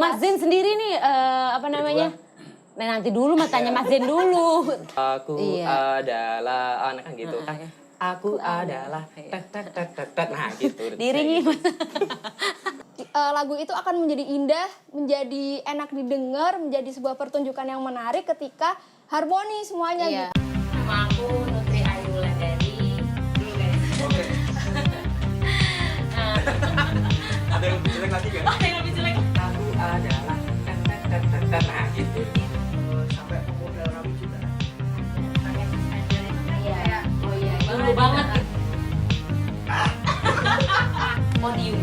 Mas Zen sendiri nih apa namanya? Nah, nanti dulu tanya Mas Zen dulu. Aku adalah anak kan gitu kan. iya. Aku adalah nah gitu. Diringi. Lagu itu akan menjadi indah, menjadi enak didengar, menjadi sebuah pertunjukan yang menarik ketika harmoni semuanya Iya. gitu. Nama aku Nutri Ayu Wulandari. Dulu guys. Oke. Ada yang lebih jelek lagi kan? Oh, yang lebih jelek. Aku adalah nah gitu. Sampai pemodal rambut juga. Iya. Oh iya, dulu banget. Podium.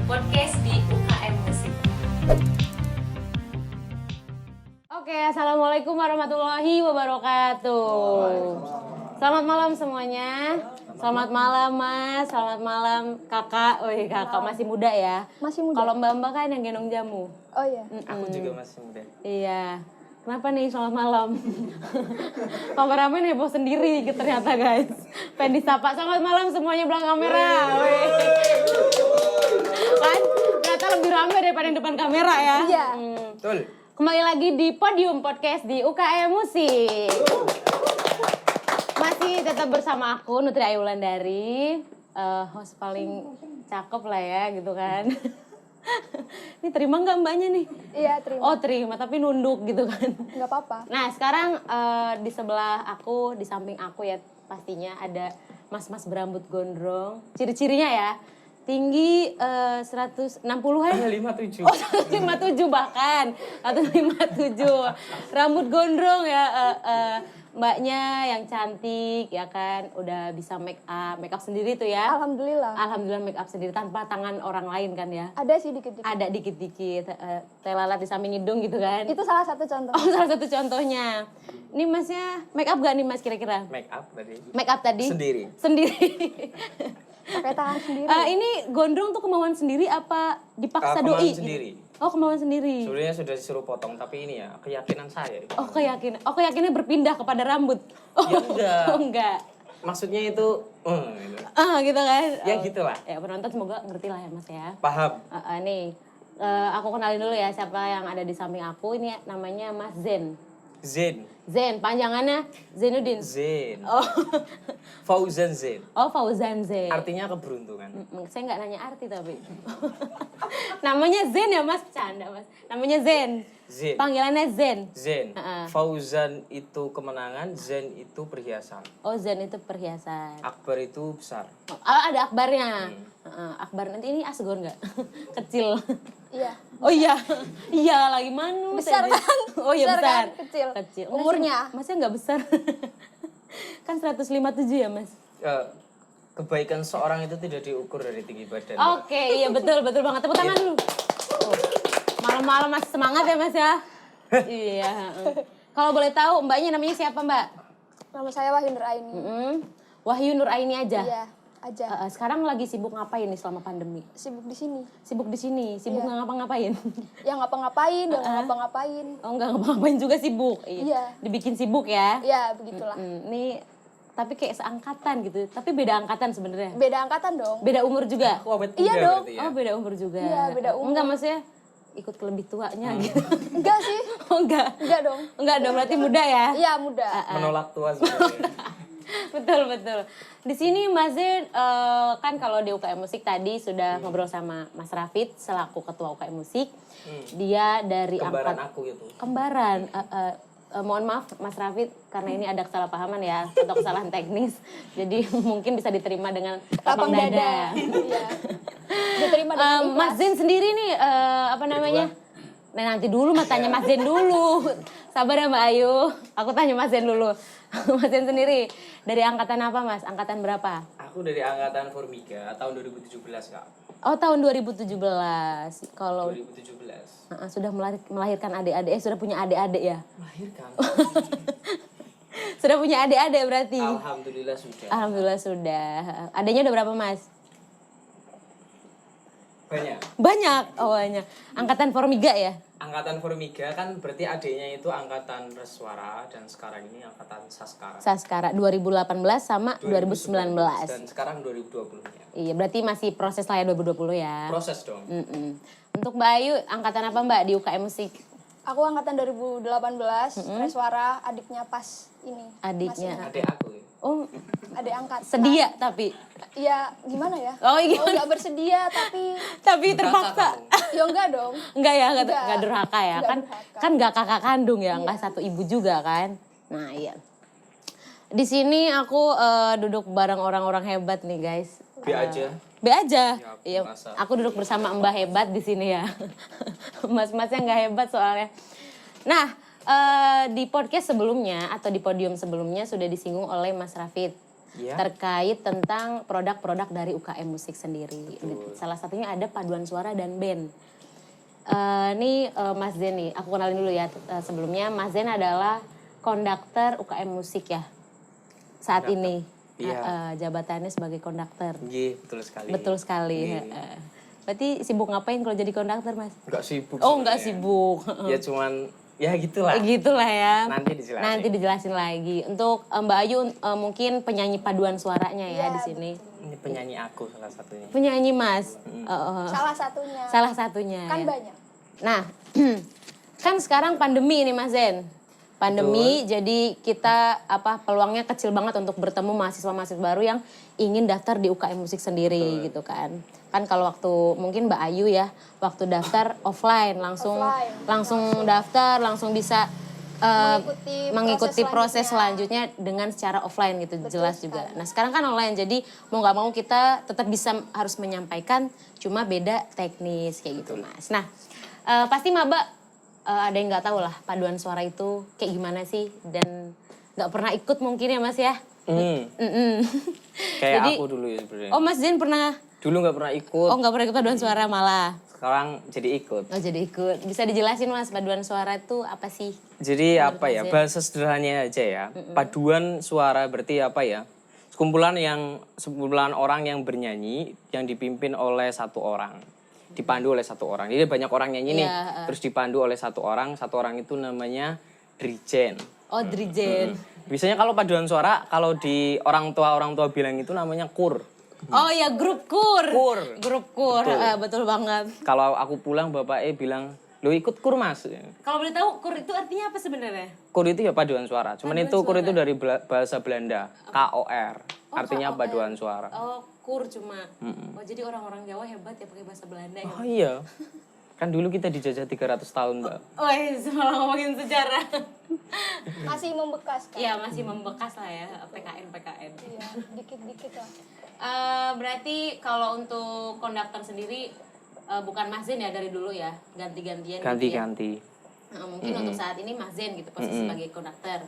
Podcast di UKM Musik. Oke, assalamualaikum warahmatullahi wabarakatuh. Selamat malam semuanya. Selamat malam Mas, selamat malam Kakak. Oh iya, Kakak masih muda ya. Masih muda. Kalau Mbak kan yang gendong jamu. Oh iya. Aku juga masih muda. Iya. Kenapa nih selamat malam? Kameramen heboh sendiri gitu ternyata guys. Pengen disapa. Selamat malam semuanya belakang kamera. Wih. Kan ternyata lebih ramai daripada yang depan kamera ya. Iya. Betul. Kembali lagi di Podium Podcast di UKM Musik. Masih tetap bersama aku Nutri Ayu Wulandari, host paling cakep lah ya gitu kan. Ini terima nggak mbaknya nih? Iya, terima. Oh terima, tapi nunduk gitu kan. Nggak apa-apa. Nah sekarang di sebelah aku, di samping aku ya pastinya ada mas-mas berambut gondrong. Ciri-cirinya ya, tinggi 160-an. 57. Oh 157 bahkan, 157. Rambut gondrong ya, mbaknya yang cantik ya kan, udah bisa make up sendiri tuh ya. Alhamdulillah. Alhamdulillah make up sendiri tanpa tangan orang lain kan ya. Ada sih dikit-dikit. Ada dikit-dikit, teh lalat di samping hidung gitu kan. Itu salah satu contoh. Oh salah satu contohnya. Ini masnya make up gak nih mas kira-kira? Make up tadi. Make up tadi? Sendiri. Sendiri. Pakai tangan sendiri. Ini gondrong tuh kemauan sendiri apa dipaksa Kemauan doi? sendiri. Oh kemauan sendiri. Sebenarnya sudah disuruh potong, tapi ini ya keyakinan saya. Oh keyakinan berpindah kepada rambut. Oh, Ya enggak. Oh enggak. Maksudnya itu, gitu. Gitu kan? Ya Oh. gitulah. Ya penonton semoga ngerti lah ya mas ya. Paham. Nih, aku kenalin dulu ya siapa yang ada di samping aku. Ini namanya Mas Zen. Zain. Zen, panjangannya Zainuddin. Zain. Oh, Fauzan Zain. oh Fauzan Zen. Artinya keberuntungan. Saya nggak nanya arti tapi. Namanya Zen ya mas, canda mas. Namanya Zen. Zain. Panggilannya Zen. Zain. Heeh. Fauzan itu kemenangan, Zain itu perhiasan. Oh Zen itu perhiasan. Akbar itu besar. Oh ada akbarnya. Akbar nanti ini asgor nggak? Kecil. Iya. Oh iya, iya lagi manus. Besar aja. kan? Oh iya besar. Kan? Kecil. Kecil. Umurnya? Masnya nggak besar. Kan 157 ya mas? Kebaikan seorang itu tidak diukur dari tinggi badan. Oke, iya betul banget. Tepuk tangan dulu. Oh, malam-malam masih semangat ya mas ya? Iya. Kalau boleh tahu mbaknya namanya siapa mbak? Nama saya Wahyu Nur Aini. Wahyu Nur Aini aja? Iya, aja. Sekarang lagi sibuk ngapain nih selama pandemi? Sibuk di sini. Sibuk di sini, sibuk Iya. nggak ngapa-ngapain? Yang ngapa-ngapain, yang ngapa-ngapain. Oh nggak ngapa-ngapain juga sibuk? Iya. Dibikin sibuk ya? Iya, begitulah. Ini tapi kayak seangkatan gitu, tapi beda angkatan sebenarnya. Beda angkatan dong. Beda umur juga? Aku abad Iya 3 dong. berarti ya. Oh beda umur juga? Iya, beda umur. Enggak maksudnya ikut ke lebih tuanya gitu? Enggak sih. Oh enggak? Enggak dong. Enggak dong, berarti muda ya? Iya, muda. Menolak tua sebenarnya. Betul. Di sini Mas Zen kan kalau di UKM Musik tadi sudah ngobrol sama Mas Rafid selaku ketua UKM Musik. Dia dari Kembaran aku gitu. Kembaran. Mohon maaf Mas Rafid karena ini ada kesalahpahaman ya atau kesalahan teknis. Jadi mungkin bisa diterima dengan lapang dada. Iya. Diterima dengan Mas Zen sendiri nih apa namanya? Nah nanti dulu tanya Mas Zen dulu. Sabar ya Mbak Ayu. Aku tanya Mas Zen dulu. Mas Zen sendiri dari angkatan apa Mas? Angkatan berapa? Aku dari angkatan Formiga tahun 2017 Kak. Oh tahun 2017. Kalau 2017. Sudah melahirkan adik-adik, sudah punya adik-adik ya? Melahirkan. Sudah punya adik-adik berarti? Alhamdulillah sudah. Alhamdulillah sudah. Adiknya udah berapa Mas? Banyak. Oh, banyak. Angkatan Formiga ya? Angkatan Formiga kan berarti adiknya itu angkatan Reswara dan sekarang ini angkatan Saskara. Saskara 2018 sama 2019. Dan sekarang 2020-nya. Iya, berarti masih proses lah ya 2020 ya. Proses dong. Untuk Mbak Ayu, angkatan apa Mbak di UKM Musik? Aku angkatan 2018, Reswara, adiknya pas ini. Adiknya. Adik aku. Oh, Adik angkat. sedia tapi. Ya gimana ya? Oh, iya. Oh nggak bersedia tapi Terpaksa. ya enggak dong. Enggak ya, enggak Enggak. durhaka ya. Enggak Kan durhaka. kan enggak kakak kandung ya, enggak satu ibu juga kan. Nah, iya. Di sini aku duduk bareng orang-orang hebat nih, guys. B aja. B aja. Ya, aku Iya. merasa. Aku duduk bersama Mbak hebat di sini ya. Mas-masnya enggak hebat soalnya. Nah, di podcast sebelumnya atau di podium sebelumnya sudah disinggung oleh Mas Rafid. Iya. Terkait tentang produk-produk dari UKM Musik sendiri. Salah satunya ada paduan suara dan band. Ini Mas Zen nih, aku kenalin dulu ya sebelumnya. Mas Zen adalah konduktor UKM Musik ya saat ini. Iya. Jabatannya sebagai konduktor. Iya, betul sekali. Betul sekali. Iya. Berarti sibuk ngapain kalau jadi konduktor, Mas? Enggak sibuk. Oh, enggak sebenarnya. sibuk. Ya cuman ya gitulah. Gitulah ya. Nanti dijelasin. Nanti dijelasin lagi. Untuk Mbak Ayu mungkin penyanyi paduan suaranya ya Iya, di sini. Ini penyanyi aku salah satunya. Penyanyi Mas. Salah satunya. Salah satunya. Kan ya. banyak. Nah, kan sekarang pandemi nih Mas Zen. Pandemi, jadi kita peluangnya kecil banget untuk bertemu mahasiswa-mahasiswa baru yang ingin daftar di UKM Musik sendiri gitu kan. Kan kalau waktu mungkin Mbak Ayu ya, waktu daftar offline langsung daftar, langsung bisa mengikuti proses selanjutnya dengan secara offline gitu. Betul jelas sekali. juga. Nah sekarang kan online, jadi mau nggak mau kita tetap bisa harus menyampaikan, cuma beda teknis kayak gitu Mas. Nah pasti Maba ada yang nggak tahu lah paduan suara itu kayak gimana sih, dan nggak pernah ikut mungkin ya Mas ya. Kayak Jadi, aku dulu ya sebenarnya. Oh Mas Zen pernah? Dulu nggak pernah ikut. Oh nggak pernah ikut paduan suara malah. Sekarang jadi ikut. Oh jadi ikut. Bisa dijelasin Mas paduan suara itu apa sih? Jadi apa ya, bahasa sederhananya aja ya. Paduan suara berarti apa ya? Sekumpulan orang yang bernyanyi yang dipimpin oleh satu orang. Dipandu oleh satu orang. Jadi banyak orang nyanyi nih, terus dipandu oleh satu orang itu namanya dirijen. Oh dirijen. Biasanya kalau paduan suara, kalau di orang tua bilang itu namanya kur. Oh ya grup kur. Grup kur, betul banget. Kalau aku pulang bapaknya bilang, lo ikut kur Mas. Kalau boleh tahu kur itu artinya apa sebenarnya? Kur itu ya paduan suara. Cuman itu kur itu dari bahasa Belanda, KOR. Artinya KOR. paduan suara. Oh kur cuma. Oh jadi orang-orang Jawa hebat ya pakai bahasa Belanda ya. Oh iya. Kan dulu kita dijajah 300 tahun, Mbak. Wih, malah ngomongin sejarah. Masih membekas kan? Iya, masih membekas lah ya, PKN. Iya, dikit-dikit lah. Berarti kalau untuk konduktor sendiri, bukan Mas Zen ya dari dulu ya? Ganti-gantian gitu ya? Ganti-ganti. Mungkin untuk saat ini Mas Zen gitu, posisi sebagai konduktor.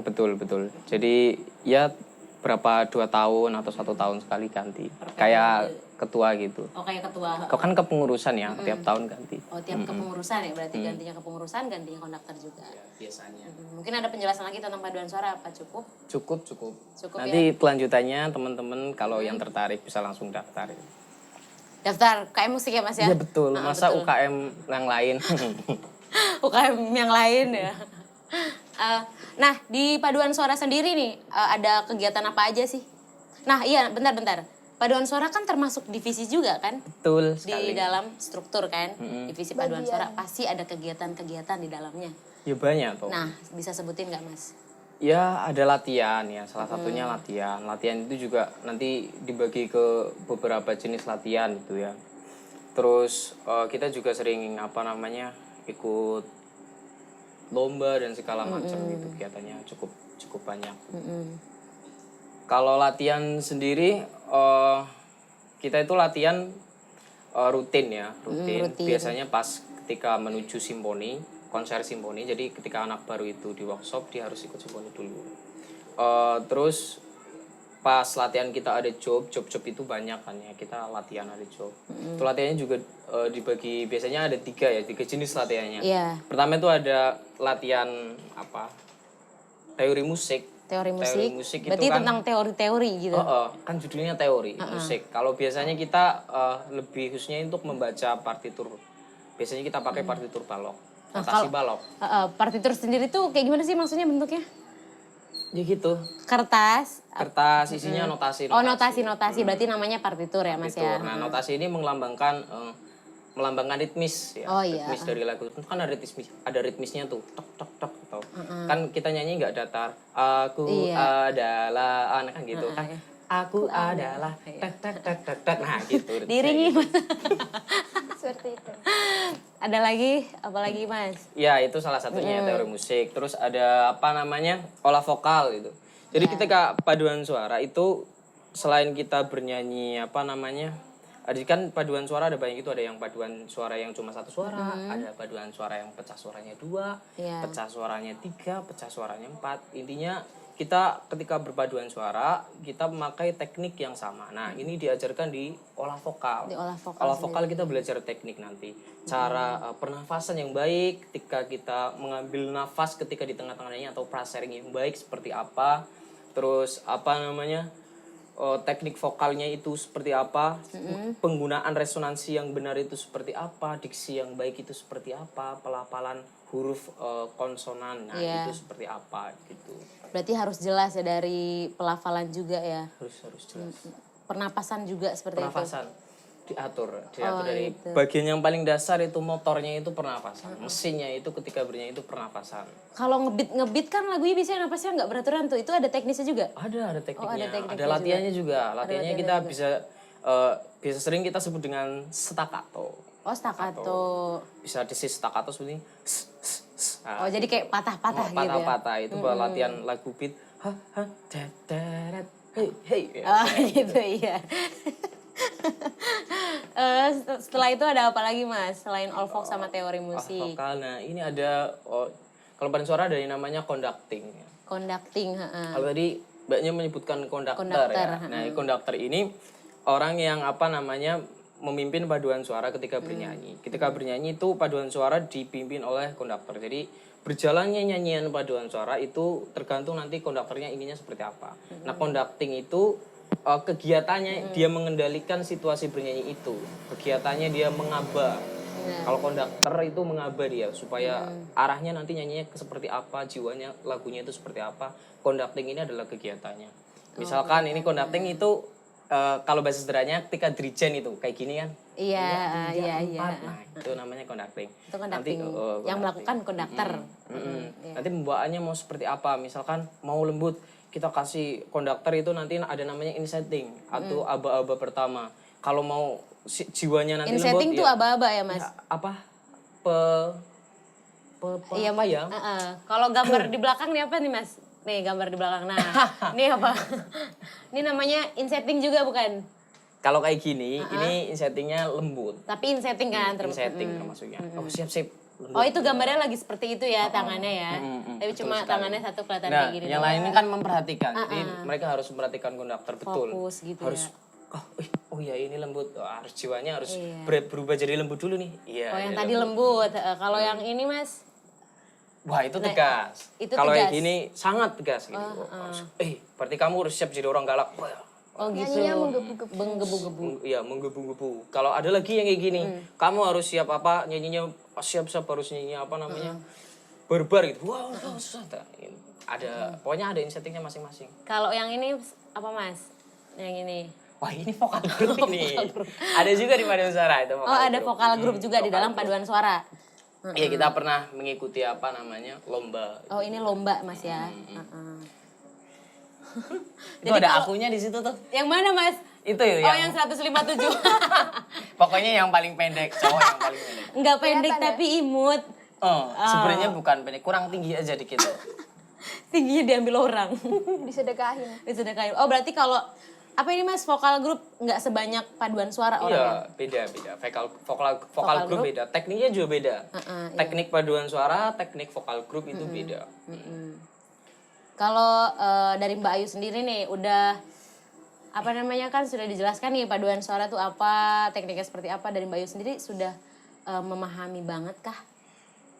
Betul. Jadi ya berapa 2 tahun atau 1 tahun sekali ganti. Kayak ketua gitu. Oh, kayak ketua. Kau kan kepengurusan ya, tiap tahun ganti. Oh, tiap kepengurusan ya, berarti gantinya kepengurusan, gantinya konduktor juga. Biasanya. Mungkin ada penjelasan lagi tentang paduan suara, apa cukup? Cukup. Cukup Nanti kelanjutannya teman-teman kalau yang tertarik bisa langsung daftar. Daftar UKM Musik ya Mas ya? Iya betul, masa betul. UKM yang lain. UKM yang lain ya. Nah, di paduan suara sendiri nih, ada kegiatan apa aja sih? Nah, iya, bentar. Paduan suara kan termasuk divisi juga kan? Betul sekali. Di dalam struktur kan? Divisi paduan suara pasti ada kegiatan-kegiatan di dalamnya. Ya banyak tuh. Nah, bisa sebutin nggak Mas? Ya ada latihan ya, salah satunya latihan. Latihan itu juga nanti dibagi ke beberapa jenis latihan gitu ya. Terus kita juga sering ikut lomba dan segala macam gitu, kegiatannya cukup banyak. Kalau latihan sendiri kita itu latihan rutin ya, rutin. Biasanya pas ketika menuju konser simfoni. Jadi ketika anak baru itu di workshop dia harus ikut simfoni dulu. Terus pas latihan kita ada job itu banyak kan ya, kita latihan ada job. Itu latihannya juga dibagi, biasanya ada 3 jenis latihannya. Iya. Pertama itu ada latihan teori musik. Teori Teori musik. musik itu Berarti kan tentang teori-teori gitu. kan judulnya teori musik. Kalau biasanya kita lebih khususnya untuk membaca partitur. Biasanya kita pakai partitur balok, notasi balok. Partitur sendiri tuh kayak gimana sih maksudnya bentuknya? Ya gitu. Kertas. Kertas isinya notasi. Oh, notasi. Berarti namanya partitur ya, Mas ya. Nah, notasi ini melambangkan ritmis ya. Oh, iya. Ritmis dari lagu. Itu kan ada ritmisnya tuh. Tok tok tok gitu. Kan kita nyanyi nggak datar. Aku adalah kan gitu kan. Aku adalah tek tek tek tek tek. Nah, gitu. Diringi, Mas. Seperti itu. Ada lagi? Apa lagi, Mas? Ya, itu salah satunya teori musik. Terus ada apa namanya? Olah vokal gitu. Jadi ketika paduan suara itu selain kita bernyanyi apa namanya? Ada kan paduan suara ada banyak itu, ada yang paduan suara yang cuma satu suara, ada paduan suara yang pecah suaranya 2, pecah suaranya 3, pecah suaranya 4. Intinya kita ketika berpaduan suara kita memakai teknik yang sama. Nah, ini diajarkan di olah vokal. Di olah vokal. Olah vokal kita belajar teknik nanti. Cara pernafasan yang baik ketika kita mengambil nafas ketika di tengah-tengah nyanyi atau frasering yang baik seperti apa. Terus apa namanya? Teknik vokalnya itu seperti apa, penggunaan resonansi yang benar itu seperti apa, diksi yang baik itu seperti apa, pelafalan huruf konsonan, nah itu seperti apa gitu. Berarti harus jelas ya dari pelafalan juga ya. Harus jelas. Pernapasan juga seperti Pernapasan diatur dari gitu. bagian yang paling dasar itu motornya itu pernapasan, mesinnya itu ketika bernyanyi itu pernapasan. Kalau ngebit kan lagunya biasanya napasnya nggak beraturan tuh. Itu ada teknisnya juga? Ada tekniknya, tekniknya ada latihannya juga. Latihannya kita bisa sering kita sebut dengan staccato. Oh, staccato. Bisa di staccato seperti Oh, jadi kayak patah-patah gitu ya. patah-patah itu buat latihan lagu beat. Hey. Oh, gitu iya. Setelah itu ada apa lagi, Mas? Selain all folk sama teori musik. Vokal. Nah, ini ada kalau paduan suara ada yang namanya conducting. Conducting, Kalau tadi Mbaknya menyebutkan konduktor ya. Nah, konduktor ini orang yang apa namanya memimpin paduan suara ketika bernyanyi. Ketika bernyanyi itu paduan suara dipimpin oleh konduktor. Jadi berjalannya nyanyian paduan suara itu tergantung nanti konduktornya inginnya seperti apa. Nah, conducting itu kegiatannya dia mengendalikan situasi bernyanyi itu. Kegiatannya dia mengaba. Kalau konduktor itu mengaba dia supaya arahnya nanti nyanyinya seperti apa, jiwanya lagunya itu seperti apa. Conducting ini adalah kegiatannya. Misalkan ini conducting itu kalau bahasa sederhananya ketika dirijen itu kayak gini kan. Iya. Nah, itu namanya conducting. Itu conducting. Nanti, yang melakukan konduktor. Nanti pembawaannya mau seperti apa? Misalkan mau lembut, kita kasih konduktor itu nanti ada namanya insetting atau aba-aba pertama. Kalau mau jiwanya nanti lembut. Insetting tuh aba-aba ya, Mas? Ya, apa? Iya, apa ya? Kalau gambar di belakang nih apa nih, Mas? Nih gambar di belakang. Nah, ini apa? Ini namanya insetting juga bukan? Kalau kayak gini, ini insettingnya lembut. Tapi insetting kan? Insetting termasuknya. Oh, siap. Lembut. Oh, itu gambarnya lagi seperti itu ya tangannya ya. Tapi cuma tangannya satu kelihatan Nah, kayak gini. yang lainnya kan memperhatikan. Jadi mereka harus memperhatikan konduktor betul. Fokus gitu harus ya. oh ya ini lembut. Harus jiwanya harus berubah jadi lembut dulu nih. Iya. Oh, yang tadi lembut. Kalau yang ini, Mas? Wah, itu tegas. Itu kalau tegas. yang ini sangat tegas gitu. Berarti kamu harus siap jadi orang galak. Oh gitu. Nyanyinya menggebu-gebu. Menggebu-gebu. Iya, menggebu-gebu. Kalau ada lagi yang kayak gini, kamu harus siap apa? Nyanyinya siap-siap harus nyanyinya apa namanya? Barbar gitu. Wah, susah. Ada, pokoknya ada insettingnya masing-masing. Kalau yang ini apa, Mas? Yang ini. Wah, ini vokal grup ini. Ada juga di paduan suara itu vokal. Oh, ada vokal grup juga di dalam paduan suara. Iya, kita pernah mengikuti apa namanya? Lomba. Oh, ini lomba, Mas ya. Itu ada akunya di situ tuh. Yang mana, Mas? Itu ya. Oh, yang 157. Pokoknya yang paling pendek, cowok yang paling pendek. Enggak pendek Kelihatan ya? tapi imut. Sebenarnya bukan pendek, kurang tinggi aja dikit. Tingginya diambil orang. Disedekahin. Disedekahin. Oh, berarti kalau apa ini, Mas, vokal grup nggak sebanyak paduan suara orangnya? Iya, beda. Vokal grup beda. Tekniknya juga beda. Teknik paduan suara, teknik vokal grup itu beda. Kalau dari Mbak Ayu sendiri nih, udah apa namanya kan sudah dijelaskan nih paduan suara tuh apa, tekniknya seperti apa. Dari Mbak Ayu sendiri sudah memahami banget kah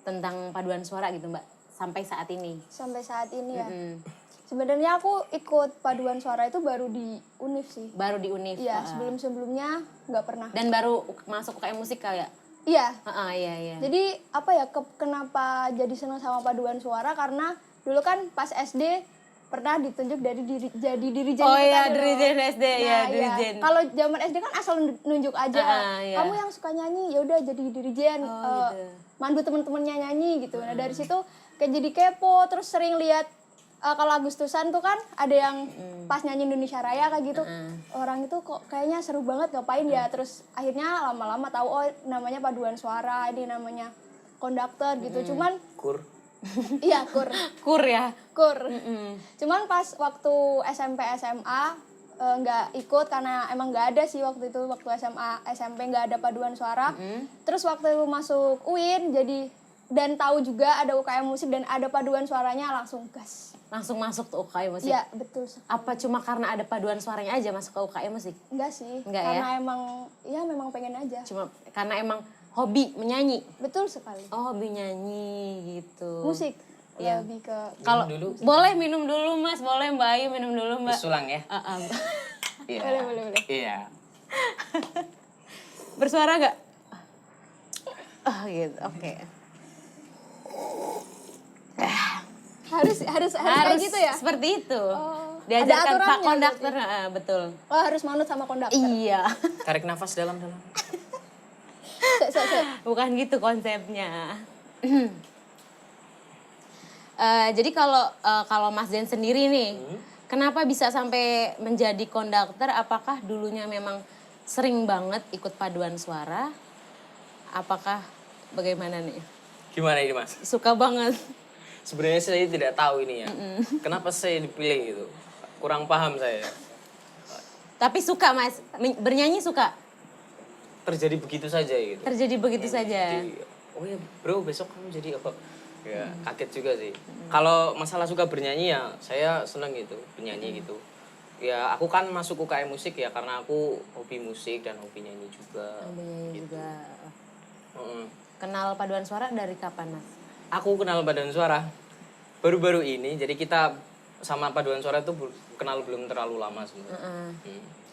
tentang paduan suara gitu, Mbak? sampai saat ini? Sampai saat ini ya. Mm. Sebenarnya aku ikut paduan suara itu baru di UNIF sih. Baru di UNIF. Iya, sebelum-sebelumnya nggak pernah. Dan baru masuk UKM musik kali ya? Iya. Iya, iya. Jadi apa ya, kenapa jadi senang sama paduan suara, karena dulu kan pas SD pernah ditunjuk jadi dirijen. Oh gitu iya, kan dulu. dirijen SD ya, Nah, dirijen. Kalau zaman SD kan asal nunjuk aja. Iya. Kamu yang suka nyanyi, ya udah jadi dirijen. gitu. Mandu temen-temennya nyanyi gitu. Nah, dari situ kayak jadi kepo, terus sering lihat kalau Agustusan tuh kan ada yang pas nyanyi Indonesia Raya kayak gitu. Orang itu kok kayaknya seru banget, ngapain ya? Terus akhirnya lama-lama tahu, oh namanya paduan suara, ini namanya konduktor gitu. Cuman Kur. iya, kur. Kur ya? Kur. Cuman pas waktu SMP SMA nggak ikut karena emang nggak ada sih waktu itu, waktu SMA SMP nggak ada paduan suara. Terus waktu masuk UIN dan tahu juga ada UKM musik dan ada paduan suaranya, langsung gas. Langsung masuk tuh UKM musik? Iya, betul. Apa cuma karena ada paduan suaranya aja masuk ke UKM musik? Enggak sih. Enggak ya? Karena memang pengen aja. Cuma karena emang hobi menyanyi? Betul sekali. Oh, hobi nyanyi gitu. Musik. Iya. Lebih ke Kalau dulu. boleh minum dulu Mas, boleh Mbak Ayu minum dulu Mbak. Sulang ya. Iya. boleh. Iya. Bersuara nggak? Oh gitu, oke. harus kayak gitu ya? Seperti itu. ada Diajarkan Pak aturannya Konduktor, betul. Oh, harus manut sama konduktor. Iya. Tarik nafas dalam-dalam. Bukan gitu konsepnya. Jadi kalau Mas Den sendiri nih, kenapa bisa sampai menjadi konduktor? Apakah dulunya memang sering banget ikut paduan suara? Apakah bagaimana nih? Gimana ini Mas? Suka banget. Sebenarnya saya tidak tahu ini ya. Kenapa saya dipilih gitu? Kurang paham saya. Tapi suka Mas, bernyanyi suka? Terjadi begitu saja gitu. Terjadi begitu saja. Jadi, oh ya bro besok kamu jadi apa? Ya kaget juga sih. Kalau masalah suka bernyanyi ya saya senang gitu, penyanyi gitu. Ya aku kan masuk UKM musik ya karena aku hobi musik dan hobi nyanyi juga. Bernyanyi gitu. juga. Heeh. Kenal paduan suara dari kapan Mas? Aku kenal paduan suara baru-baru ini. Jadi kita sama paduan suara itu kenal belum terlalu lama sebenarnya.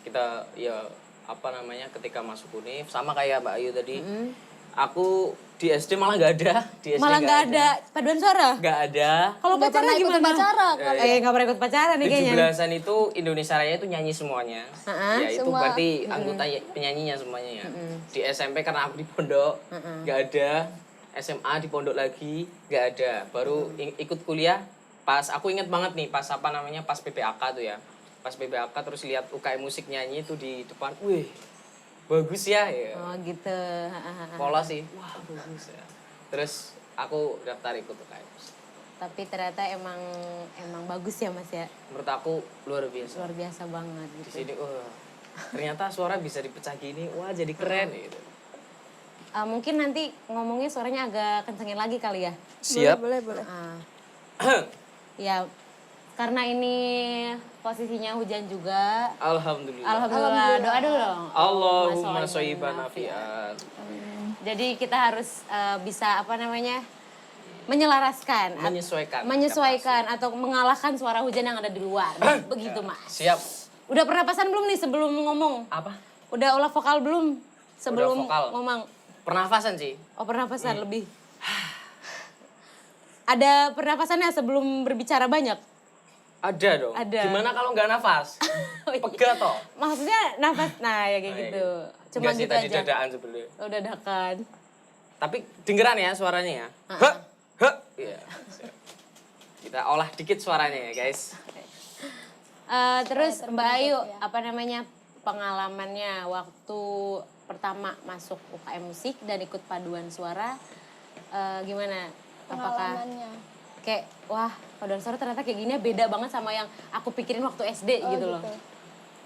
Kita ya apa namanya ketika masuk UNIF sama kayak Mbak Ayu tadi. Aku di SD malah nggak ada. Di SD Malah nggak ada paduan suara? Nggak ada. Kalau Nggak pacaran pernah ikut gimana? upacara kali. Nggak pernah ikut pacaran nih kayaknya. 17-an itu Indonesia Raya itu nyanyi semuanya. Ya itu Semua. berarti anggota penyanyinya semuanya ya. Di SMP karena aku di pondok nggak ada. SMA di pondok lagi nggak ada. Baru ikut kuliah pas aku inget banget nih pas apa namanya pas PPAK tuh ya. Pas PPAK terus lihat UKM musik nyanyi itu di depan. Wih bagus ya. Oh gitu. Pola sih. Wah bagus ya. Terus aku daftar ikut UKM musik. Tapi ternyata emang bagus ya Mas ya. Menurut aku luar biasa. Luar biasa banget Di gitu. sini ternyata suara bisa dipecah gini. Wah jadi keren gitu. Mungkin nanti ngomongnya suaranya agak kencengin lagi kali ya. Siap. Boleh. Ya karena ini posisinya hujan juga. Alhamdulillah. Alhamdulillah. Doa dulu dong. Allahumma shayban nafi'an. Jadi kita harus bisa apa namanya menyelaraskan, Menyesuaikan atau mengalahkan suara hujan yang ada di luar. Begitu Mas. Siap. Udah pernapasan belum nih sebelum ngomong? Apa? Udah olah vokal belum sebelum vokal. ngomong? Pernafasan sih. Oh pernapasan lebih. Ada pernapasannya sebelum berbicara banyak? Ada dong. Ada. Gimana kalau nggak nafas? Pegah toh. Maksudnya nafas, nah ya kayak gitu. Cuma Nggak sih gitu tadi aja. dadaan sebelumnya. Oh, dadakan. Tapi dengeran ya suaranya ya. Hah. Iya. Siap. Kita olah dikit suaranya ya guys. Terus Mbak Ayu, apa namanya pengalamannya waktu pertama masuk UKM musik dan ikut paduan suara, gimana? Apakah Pengalamannya. kayak wah paduan suara ternyata kayak gini beda banget sama yang aku pikirin waktu SD gitu loh.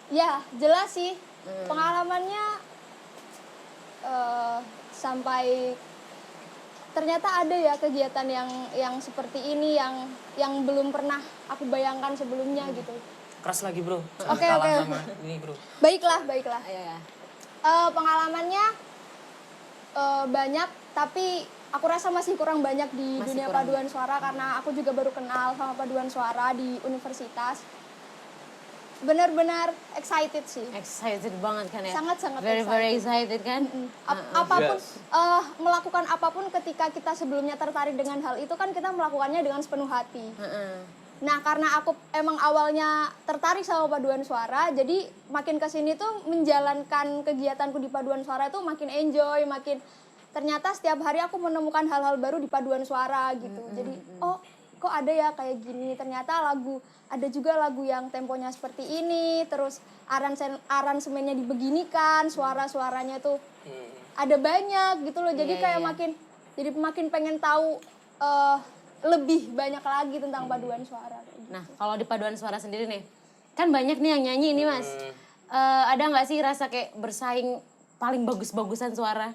Ya jelas sih. Pengalamannya sampai ternyata ada ya kegiatan yang seperti ini yang belum pernah aku bayangkan sebelumnya gitu. Keras lagi bro. Oke. Sama ini bro. Baiklah. Ya. Pengalamannya banyak, tapi aku rasa masih kurang banyak di Masih dunia kurang. paduan suara karena aku juga baru kenal sama paduan suara di universitas. Benar-benar excited sih. Excited banget kan ya? Sangat-sangat very excited kan? Apapun Yes. melakukan apapun ketika kita sebelumnya tertarik dengan hal itu kan kita melakukannya dengan sepenuh hati. Nah, karena aku emang awalnya tertarik sama paduan suara, jadi makin kesini tuh menjalankan kegiatanku di paduan suara itu makin enjoy, makin ternyata setiap hari aku menemukan hal-hal baru di paduan suara gitu. Jadi, oh kok ada ya kayak gini. Ternyata ada juga lagu yang temponya seperti ini, terus aransemennya dibeginikan, suara-suaranya tuh ada banyak gitu loh. Jadi kayak makin pengen tahu lebih banyak lagi tentang paduan suara. Nah, kalau di paduan suara sendiri nih, kan banyak nih yang nyanyi ini Mas. Ada nggak sih rasa kayak bersaing paling bagus-bagusan suara?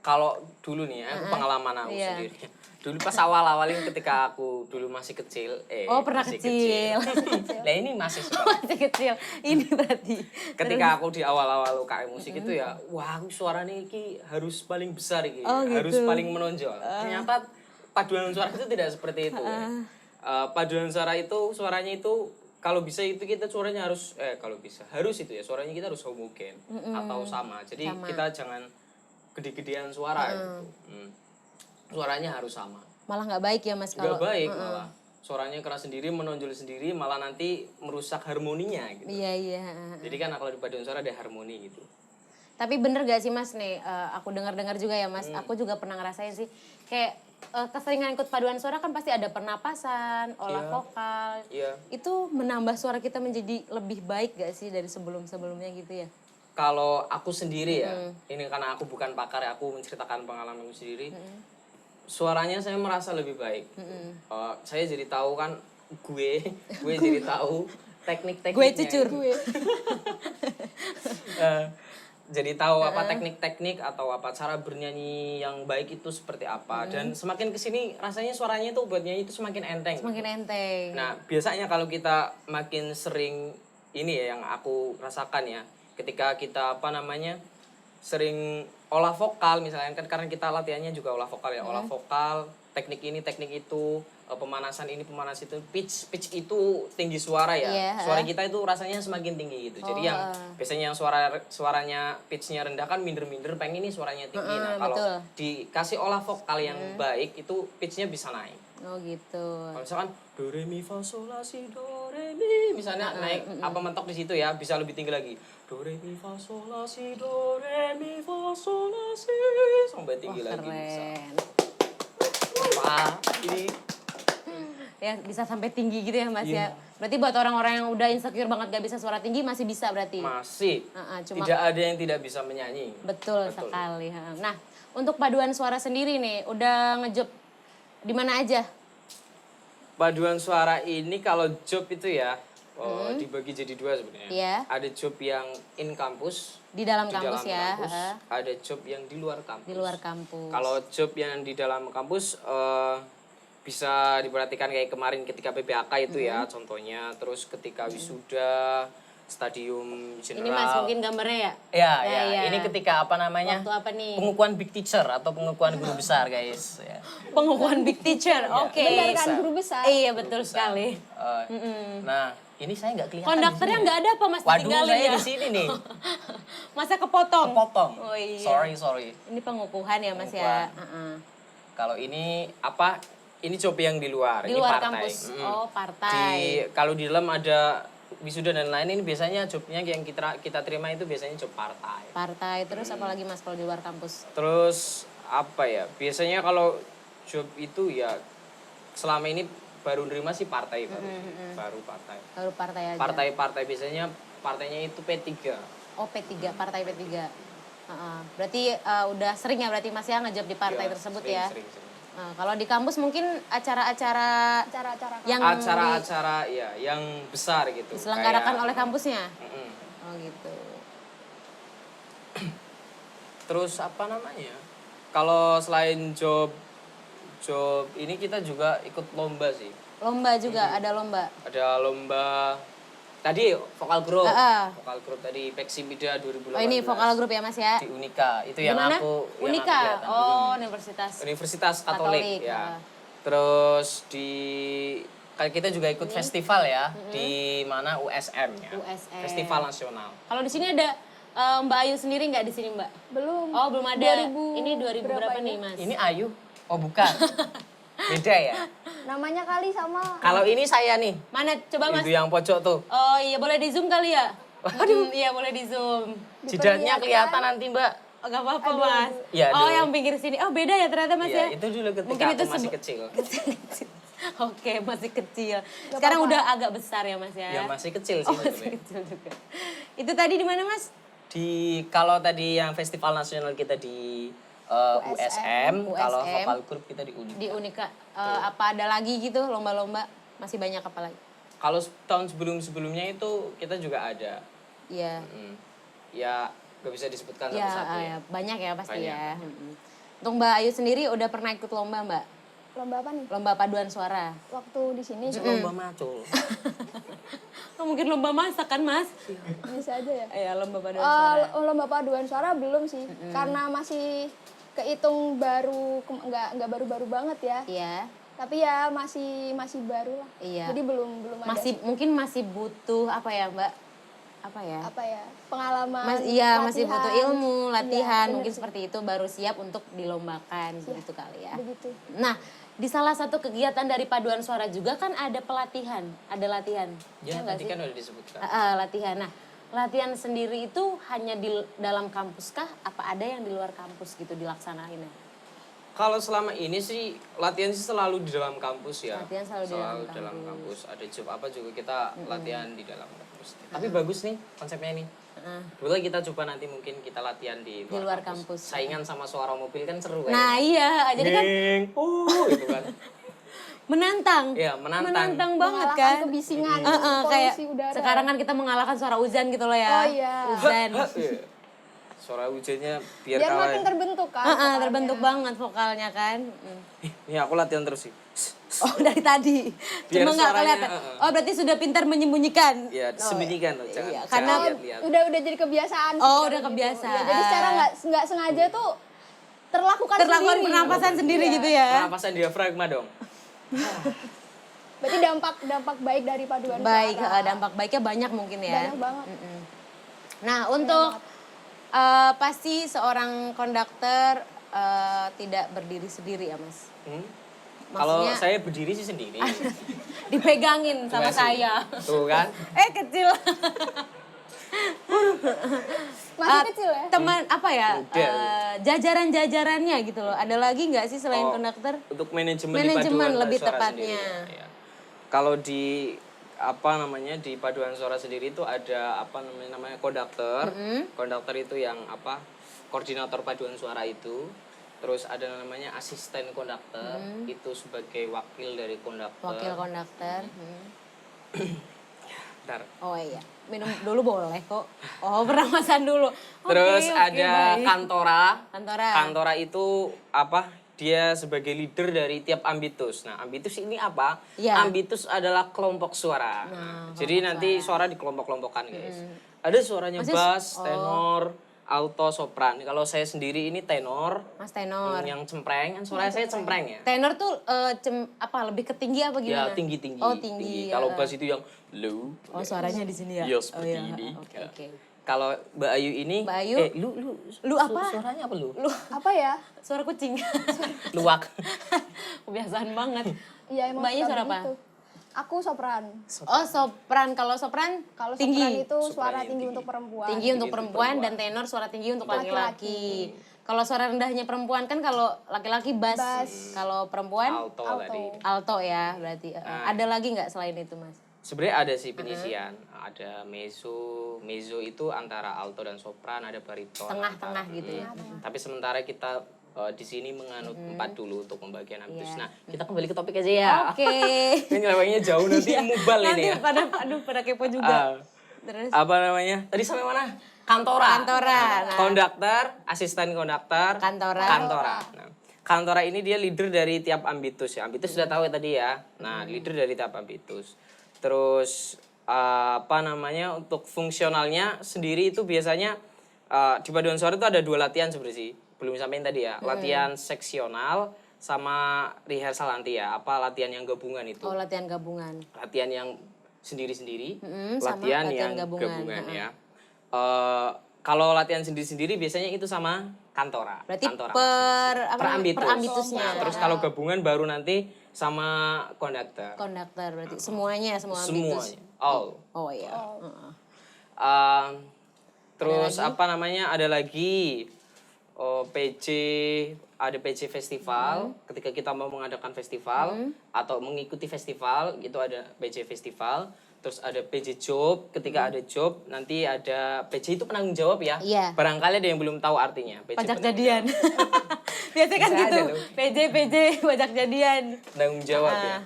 Kalau dulu nih ya, aku pengalaman aku Iya. sendiri. Dulu pas awal-awalin ketika aku dulu masih kecil. Oh, pernah masih kecil. Nah ini masih Masih kecil. Ini berarti. ketika aku di awal-awal UKM musik itu ya, wah aku suaranya iki harus paling besar iki, Oh, gitu. harus paling menonjol. Ternyata paduan suara itu tidak seperti itu. Paduan suara itu suaranya itu kalau bisa itu kita suaranya harus harus itu ya suaranya kita harus homogen atau sama. Jadi kita jangan gede-gedean suara gitu. Suaranya harus sama. Malah nggak baik ya Mas kalau. Gak baik malah. Suaranya keras sendiri, menonjol sendiri, malah nanti merusak harmoninya gitu. Iya. Jadi kan kalau di paduan suara ada harmoni gitu. Tapi bener gak sih Mas nih, aku dengar-dengar juga ya Mas, aku juga pernah ngerasain sih, kayak keseringan ikut paduan suara kan pasti ada pernapasan, olah vokal, Iya. itu menambah suara kita menjadi lebih baik gak sih dari sebelum-sebelumnya gitu ya? Kalau aku sendiri ya, ini karena aku bukan pakar ya, aku menceritakan pengalamanku sendiri. Suaranya saya merasa lebih baik. Saya jadi tahu kan gue jadi tahu teknik-tekniknya. Gue cucur. Jadi tahu apa teknik-teknik atau apa cara bernyanyi yang baik itu seperti apa. Dan semakin kesini rasanya suaranya itu buat nyanyi itu semakin enteng. Semakin enteng. Nah, biasanya kalau kita makin sering ini ya yang aku rasakan ya, ketika kita sering olah vokal misalnya kan karena kita latihannya juga olah vokal ya, olah vokal, teknik ini, teknik itu, pemanasan ini, pemanasan itu, pitch itu tinggi suara ya. Iya. Suara kita itu rasanya semakin tinggi gitu. Jadi yang biasanya yang suaranya pitchnya rendah kan minder-minder pengen nih suaranya tinggi. Nah, kalau betul. dikasih olah vokal yang baik itu pitchnya bisa naik. Oh gitu. Kalau misalkan do re mi fa sol la si do re mi misalnya naik apa mentok di situ ya bisa lebih tinggi lagi do re mi fa sol la si do re mi fa sol la si sampai tinggi lagi bisa. Keren. Wah, ini Ya bisa sampai tinggi gitu ya Mas ya. Berarti buat orang-orang yang udah insecure banget gak bisa suara tinggi masih bisa berarti. masih Cuma tidak ada yang tidak bisa menyanyi. betul sekali. Nah, untuk paduan suara sendiri nih, udah ngejob di mana aja? Paduan suara ini kalau job itu ya dibagi jadi dua sebenarnya. Iya. Ada job yang in kampus, Di dalam di kampus dalam ya. kampus. Ada job yang di luar kampus. Di luar kampus. Kalau job yang di dalam kampus bisa diperhatikan kayak kemarin ketika PPAK itu ya contohnya, terus ketika wisuda stadium Ini general. Mas mungkin gambarnya ya? Ya, Nah, ya. iya. Ini ketika apa namanya? Waktu apa nih? Pengukuhan big teacher atau pengukuhan guru besar, guys. Ya. Pengukuhan big teacher. Oke. Benar kan Besar. guru besar. Iya betul sekali. Nah, ini saya nggak kelihatan. Konduktornya di sini. nggak ada apa Mas? Waduh, Ditinggalin saya ya? di sini nih. Masa kepotong? Kepotong. Oh iya. Sorry. Ini pengukuhan ya Mas ya? Pengukuhan. Kalau ini apa? Ini job yang di luar. Di ini luar partai. kampus. Oh partai. Kalau di dalam ada wisuda dan lain ini biasanya jobnya yang kita terima itu biasanya job partai. Partai. Terus apalagi Mas kalau di luar kampus? Terus apa ya? Biasanya kalau job itu ya selama ini baru nerima sih partai baru partai. Baru partai aja. Partai biasanya partainya itu P3. Oh P3, partai P3. Berarti udah sering ya berarti Mas ya ngejob di partai Ya, tersebut sering, ya? Sering. Kalau di kampus mungkin acara-acara Acara-acara yang Acara-acara ya yang besar gitu. diselenggarakan Kayak- oleh kampusnya? Mm-mm. Oh gitu. Terus apa namanya? Kalau selain job ini kita juga ikut lomba sih. Lomba juga, ada lomba. Ada lomba Tadi vokal grup. Heeh. Vokal grup tadi Peximida 2018. Oh ini vokal grup ya Mas ya? Di Unika. Itu yang Gimana? aku Unika? kelihatan. Oh Universitas. Universitas Katolik, Katolik, ya. heeh. Terus kan kita juga ikut festival ya di mana USM ya. USM. Festival nasional. Kalau di sini ada Mbak Ayu sendiri nggak di sini Mbak? Belum. Oh belum ada. 2000 Ini 2000 berapa nih Mas? Ini Ayu? Oh bukan. Beda ya. Namanya kali sama. Kalau ini saya nih. Mana coba Mas? Itu yang pojok tuh. Oh iya boleh di zoom kali ya? Waduh. Iya boleh di zoom. Jidatnya kelihatan nanti Mbak. Oh, gak apa-apa Mas. Iya, Oh aduh. yang pinggir sini. Oh beda ya ternyata Mas Iya, ya? itu dulu ketika Mungkin aku itu masih kecil. Kecil. Oke masih kecil. Sekarang udah agak besar ya Mas ya? Ya masih kecil sih. Oh masih kecil juga. Itu tadi di mana Mas? Kalau tadi yang festival nasional kita di USM, kalau vokal grup kita di Unika. Di Unika. Apa ada lagi gitu lomba-lomba? Masih banyak apa lagi? Kalau tahun sebelumnya itu kita juga ada. Iya. Ya gak bisa disebutkan Ya, satu-satu ya. banyak ya pasti Banyak. ya. Untuk Mbak Ayu sendiri udah pernah ikut lomba Mbak? Lomba apa nih? Lomba paduan suara. Waktu di sini Lomba macul. Oh, mungkin lomba masak kan Mas? bisa aja ya. Iya lomba paduan suara. Lomba paduan suara belum sih, karena masih kehitung baru, nggak baru-baru banget ya. Iya. Tapi ya masih baru lah. Iya. Jadi belum ada Mungkin masih butuh apa ya Mbak? Apa ya? apa ya pengalaman. Masih butuh latihan. ilmu, latihan, Iya, mungkin bener sih. seperti itu baru siap untuk dilombakan gitu kali ya. Begitu. Nah, di salah satu kegiatan dari paduan suara juga kan ada pelatihan, ada latihan. Ya nggak tadi sih? kan udah disebutkan. Latihan. Nah, latihan sendiri itu hanya di dalam kampus kah? Apa ada yang di luar kampus gitu dilaksanainnya? Kalau selama ini sih latihan sih selalu di dalam kampus ya. Latihan selalu di dalam dalam kampus. Ada job apa juga kita latihan di dalam kampus. Tapi bagus nih konsepnya nih. Boleh kita coba nanti mungkin kita latihan di luar kampus. Saingan sama suara mobil kan seru kan. Nah, iya, jadi kan Gitu kan. menantang. Iya, menantang. Menantang banget Mengalahkan kan? kebisingan Kayak polusi udara. sekarang kan kita mengalahkan suara hujan gitu loh ya. Oh, iya. Hujan. Iya. Suara hujannya biar Biar kalah. makin terbentuk kan. vokalnya. Terbentuk banget vokalnya kan. Nih aku latihan terus sih. Oh dari tadi. Biar Cuma nggak suaranya, kelihatan. Oh berarti sudah pintar menyembunyikan. Ya, disembunyikan loh, jangan. Iya, jangan karena lihat-lihat. Udah jadi kebiasaan. sih Oh, kalau udah gitu. kebiasaan. Ya, jadi secara nggak sengaja tuh terlakukan sendiri. pernapasan sendiri gitu ya. Pernapasan diafragma dong. Berarti dampak baik dari paduan Baik, suara. dampak baiknya banyak mungkin ya. Banyak banget. Nah, untuk pasti seorang konduktor tidak berdiri sendiri ya, Mas. Kalau Maksudnya- saya berdiri sih sendiri. Dipegangin sama Masih. saya. Tuh kan. Kecil. Masih kecil ya? Teman apa ya? Udah. Jajaran-jajarannya gitu loh. Ada lagi nggak sih selain Oh, konduktor? Untuk manajemen, Manajemen di paduan lebih suara tepatnya. sendiri, ya. Kalau di di paduan suara sendiri itu ada namanya konduktor. Konduktor itu yang koordinator paduan suara itu. Terus ada namanya asisten konduktor, itu sebagai wakil dari konduktor. Wakil konduktor. Bentar. Oh iya, minum dulu boleh kok. Oh pernapasan dulu. Terus Oke, ada baik. kantora. Kantora. Kantora itu dia sebagai leader dari tiap ambitus. Nah, ambitus ini apa? Iya. Ambitus adalah kelompok suara. Jadi nanti suara dikelompok-kelompokkan, guys. Ada suaranya bass, tenor, alto, sopran. Kalau saya sendiri ini tenor. Mas tenor. Yang cempreng, kan suara saya cempreng ya. Tenor tuh lebih ke tinggi apa Ya, gimana? tinggi-tinggi. Oh tinggi. Kalau bass itu yang low. Oh suaranya di sini ya? Iya, seperti iya. ini. Oke Ya. oke. Kalau Mbak Ayu ini, Mbak Ayu? Lu apa? Suaranya apa lu? Apa ya? Suara kucing. Luwak. Kebiasaan banget. Iya emang Mbaknya suka suara apa? begitu. Aku sopran. Oh sopran. Kalau sopran Kalau tinggi. sopran itu suara Sopran yang tinggi tinggi. untuk perempuan. Tinggi untuk perempuan dan tenor suara tinggi untuk laki-laki. Kalau suara rendahnya perempuan kan kalau laki-laki bass. Kalau perempuan Alto tadi. alto ya berarti. Ada lagi nggak selain itu mas? Sebenarnya ada sih penyisian, ada mezzo itu antara alto dan sopran, ada bariton. Tengah-tengah gitu ya. Tapi sementara kita di sini menganut 4 dulu untuk pembagian ambitus. Iya. Nah, kita kembali ke topik aja ya. Oke. Ini nyelewengnya jauh nanti mubal Nanti ini ya. pada kepo juga. Terus Apa namanya? Tadi sampai mana? Kantora. Kantora, nah. Konduktor, asisten konduktor, Kantora. Kantora. Nah, kantora ini dia leader dari tiap ambitus ya. Ambitus sudah tahu ya tadi ya. Nah, leader dari tiap ambitus. Terus apa namanya, untuk fungsionalnya sendiri itu biasanya di paduan suara itu ada 2 latihan sebenarnya sih. Belum disampaikan tadi ya. Latihan seksional sama rehearsal nanti ya. Apa latihan yang gabungan itu. Oh, latihan gabungan. Latihan yang sendiri-sendiri, sama latihan latihan yang gabungan. ya. Kalau latihan sendiri-sendiri biasanya itu sama kantora. Berarti kantora per ambitusnya. Nah, terus kalau gabungan baru nanti sama konduktor. Konduktor berarti semuanya, semua ambitus. Semuanya. All. Oh iya. Terus apa namanya, ada lagi PJ, ada PJ festival. Ketika kita mau mengadakan festival atau mengikuti festival, itu ada PJ festival. Terus ada PJ job, ketika ada job nanti ada PJ itu penanggung jawab ya. Iya. Barangkali ada yang belum tahu artinya. PJ Pajak jadian. Biasanya kan Bisa gitu. ada loh. PJ pajak jadian. Penanggung jawab ya.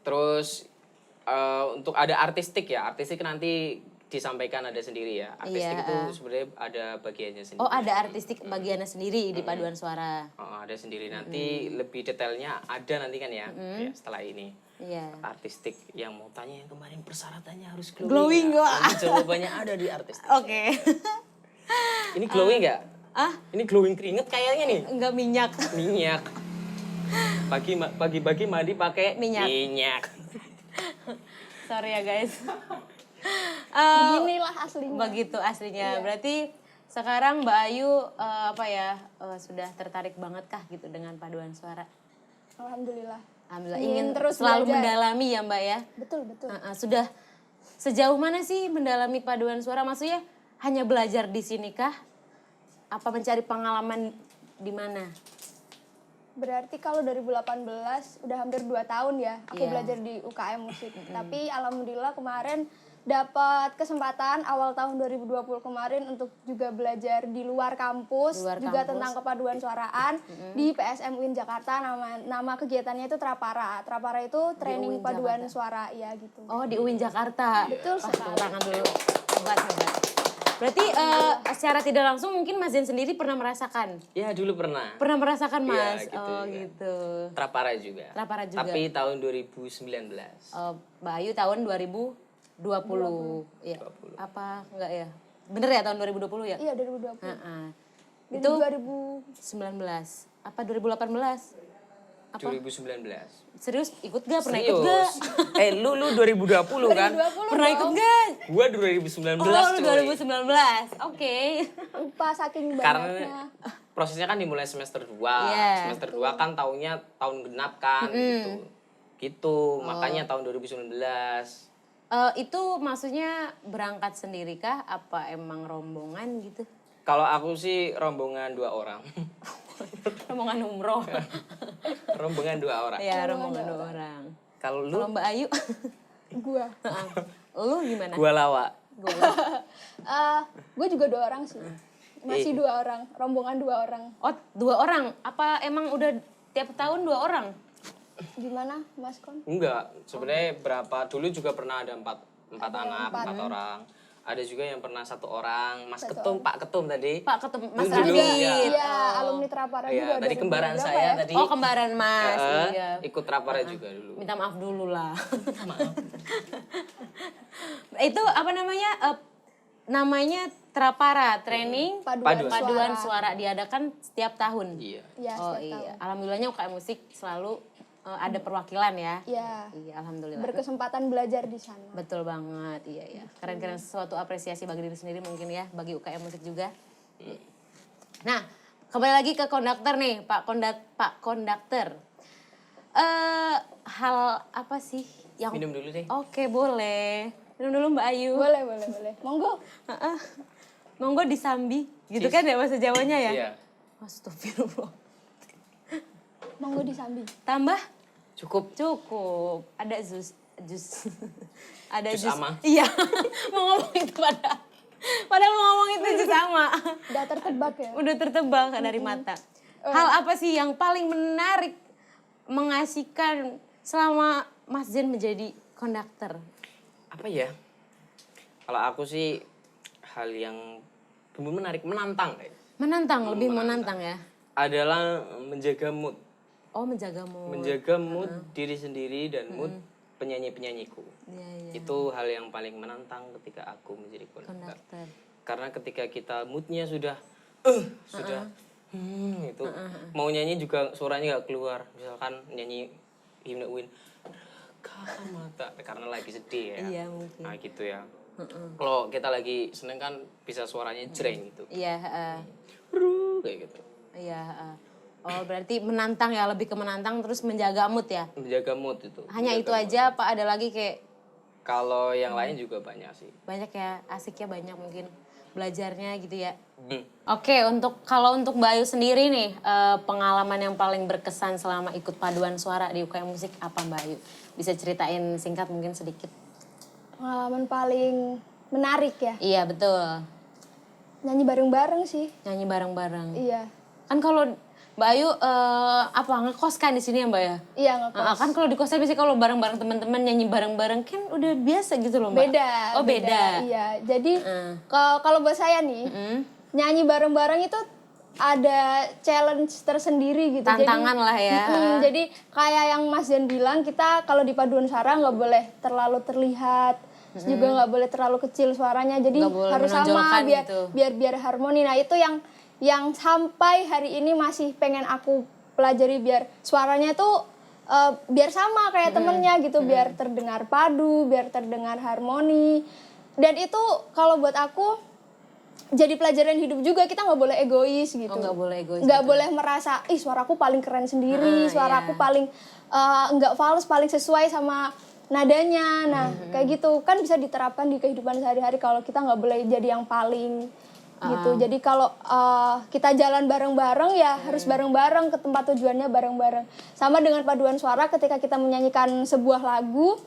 Terus untuk ada artistik ya. Artistik nanti disampaikan ada sendiri ya. Artistik itu sebenarnya ada bagiannya sendiri. Oh, ada artistik bagiannya sendiri di paduan suara. Ada sendiri, nanti lebih detailnya ada nanti kan ya, ya setelah ini. Iya. Artistik yang mau tanya yang kemarin persyaratannya harus Glowing glowing nggak? Nanti jawabannya ada di artistik. Oke. Ini glowing nggak? Ah? Ini glowing keringet kayaknya nih. Enggak minyak. Minyak. Pagi-pagi mandi pakai Minyak. Sorry ya guys. Beginilah aslinya. Begitu aslinya. Berarti sekarang Mbak Ayu sudah tertarik banget kah gitu dengan paduan suara? Alhamdulillah. Alhamdulillah. Ingin Ingin terus selalu belajar. mendalami ya Mbak ya? Betul. Sudah sejauh mana sih mendalami paduan suara? Maksudnya hanya belajar di sini kah? Apa mencari pengalaman di mana? Berarti kalau 2018 udah hampir 2 tahun ya aku Iya. belajar di UKM musik. Tapi alhamdulillah kemarin dapat kesempatan awal tahun 2020 kemarin untuk juga belajar di luar kampus, juga tentang kepaduan suaraan di PSM UIN Jakarta. Nama kegiatannya itu Trapara. Trapara itu training paduan suara ya gitu. Oh, di UIN Jakarta. Betul sekali. Tepuk tangan dulu. Hebat. Berarti secara tidak langsung mungkin Mas Zen sendiri pernah merasakan? Ya dulu pernah. Pernah merasakan Mas? Gitu, oh ya. gitu. Trapara juga. Trapara juga. Tapi tahun 2019. Mbak Ayu tahun 2020. Ya. Apa enggak ya? Bener ya tahun 2020 ya? Iya 2020. Itu Itu 2019. 19. Apa 2018? Apa? 2019. Serius ikut gak? Pernah Serius? ikut gak? Lu 2020 kan? Pernah ikut gak? Gua 2019 Oh, cuy. 2019. Oke. Lupa saking Karena banyaknya. prosesnya kan dimulai semester 2. Iya. Semester 2 kan tahunnya tahun genap kan gitu. Gitu, makanya tahun 2019. Itu maksudnya berangkat sendiri kah? Apa emang rombongan gitu? Kalau aku sih rombongan 2 orang. Rombongan umroh. Rombongan 2 orang. Iya, rombongan 2 orang. Kalau lu Kalau Mbak Ayu, Gua. lu gimana? gua lawa. Gue juga 2 orang sih. Masih 2 orang, rombongan 2 orang. Oh, 2 orang. Apa emang udah tiap tahun 2 orang? Gimana Mas Kon? Enggak, sebenarnya berapa dulu juga pernah ada 4 anak, 4 orang. Ada juga yang pernah 1 orang, Mas Ketum, Pak Ketum tadi. Pak ketemu Mas Dulu, Radit. Iya, alumni Trapara juga. Iya, tadi kembaran berapa saya ya? tadi. Oh, kembaran Mas. Iya. Ikut Trapara juga dulu. Minta maaf dulu lah. Itu apa namanya? Namanya Trapara, training paduan suara diadakan setiap tahun. Iya. Iya, Oh setiap iya, alhamdulillahnya UKM musik selalu ada perwakilan ya. Iya. Iya, alhamdulillah. Berkesempatan belajar di sana. Betul banget, iya ya. Keren-keren, suatu apresiasi bagi diri sendiri mungkin ya, bagi UKM musik juga. Nah, kembali lagi ke konduktor nih, Pak Konduktor. Hal apa sih yang Minum dulu deh. Oke, boleh. Minum dulu Mbak Ayu. Boleh. Monggo. Monggo disambi. Gitu kan ya bahasa Jawanya ya? Iya. Astagfirullah. Monggo disambi. Tambah? Cukup. Ada jus. Ada Jus jus. ama? Iya. Mau ngomong itu padahal mau ngomong itu jus ama. Udah tertebak ya? Udah tertebak dari mata. Hal apa sih yang paling menarik, mengasihkan selama Mas Zen menjadi konduktor? Apa ya? Kalau aku sih hal yang menarik, menantang kayak. Menantang, lebih menantang ya? Adalah menjaga mood. Oh, menjaga mood. Menjaga mood diri sendiri dan mood penyanyi-penyanyiku. Iya. Itu hal yang paling menantang ketika aku menjadi konduktor. Konduktor. Karena ketika kita moodnya sudah itu mau nyanyi juga suaranya nggak keluar. Misalkan nyanyi himne UIN mata karena lagi sedih ya. Iya mungkin. Nah gitu ya. Kalau kita lagi seneng kan bisa suaranya jreng gitu. Iya, Kayak gitu. iya. Oh berarti menantang ya, lebih ke menantang terus menjaga mood ya? Menjaga mood itu. Hanya itu Menjaga mood. aja apa ada lagi kayak Kalau yang lain juga banyak sih. banyak ya, asiknya banyak mungkin belajarnya gitu ya? Hmm. Oke, kalau untuk Mbak Ayu sendiri nih, pengalaman yang paling berkesan selama ikut paduan suara di UKM Musik apa Mbak Ayu? Bisa ceritain singkat mungkin sedikit? Pengalaman paling menarik ya, Iya betul, nyanyi bareng-bareng sih. nyanyi bareng-bareng. Iya. Kan kalau Mbak Ayu ngekos kan di sini ya Mbak ya? Iya ngekos. Kan kalau di kosan biasanya kalau bareng-bareng teman-teman nyanyi bareng-bareng kan udah biasa gitu loh Mbak. Beda. Oh beda. Iya. Jadi kalau buat saya nih, nyanyi bareng-bareng itu ada challenge tersendiri gitu. Tantangan lah ya. Jadi kayak yang Mas Jan bilang, kita kalau di paduan suara nggak boleh terlalu terlihat, terus juga nggak boleh terlalu kecil suaranya. Jadi Nggak boleh harus sama menonjolkan biar gitu. biar harmoni. Nah itu yang sampai hari ini masih pengen aku pelajari biar suaranya tuh biar sama kayak temennya gitu, biar terdengar padu, biar terdengar harmoni. Dan itu kalau buat aku jadi pelajaran hidup juga, kita nggak boleh egois gitu. Oh nggak boleh egois. Nggak boleh merasa, ih suaraku paling keren sendiri, suaraku paling nggak fals, paling sesuai sama nadanya. Nah kayak gitu kan bisa diterapkan di kehidupan sehari-hari kalau kita nggak boleh jadi yang paling gitu. Jadi kalau kita jalan bareng-bareng ya harus bareng-bareng ke tempat tujuannya bareng-bareng. Sama dengan paduan suara, ketika kita menyanyikan sebuah lagu,